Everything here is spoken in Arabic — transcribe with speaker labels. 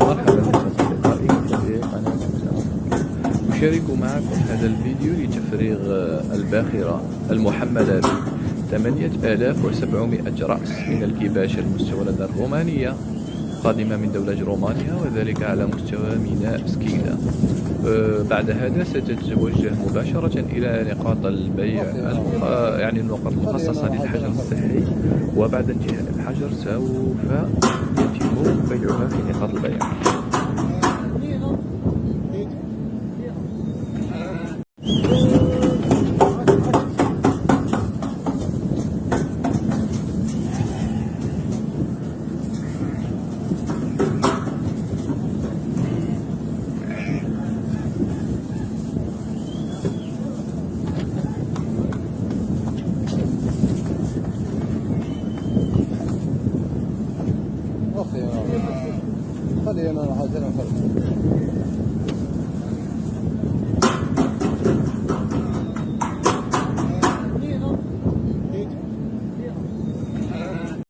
Speaker 1: مرحبا أصدقائي في قناة أسامة. أشارك معكم هذا الفيديو لتفريغ الباخرة المحملة ب 8700 رأس من الكباش المستوردة الرومانية قادمة من دولة رومانيا، وذلك على مستوى ميناء سكيدا. بعد هذا ستتوجه مباشرة إلى نقاط البيع، يعني النقاط المخصصة للحجر الصحي، وبعد انتهاء الحجر سوف يتم بيعها في نقاط البيع.
Speaker 2: خلي انا راح